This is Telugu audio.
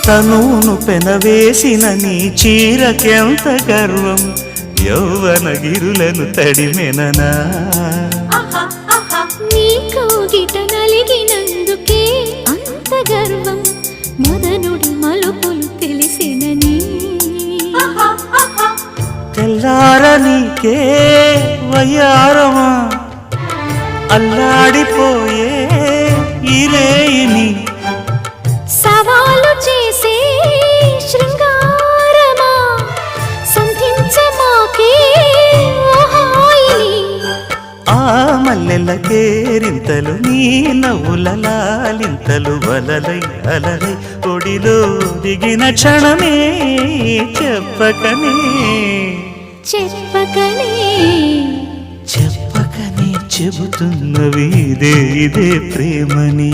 తనును పెనవేసిన నీ చీరకెంత గర్వం యౌవన గిరులను తడిమెననా నీకు గిట నలిగినందుకే అంత గర్వం మదనుడి మలుపులు తెలిసినని తెల్లార నీకే వయ్యారమా అల్లాడిపోయే ఇరేయిని సవాలు చేసే శృంగారమా సంధించమాకే ఓహాయిని ఆ మల్లెల కేరింతలు నీ నవ్వుల లాలింతలు వలలై అలలై ఒడిలో దిగిన క్షణమే చెప్పకనే చెప్పకనే చెప్పకనే చెబుతున్నవి ఇదే ప్రేమని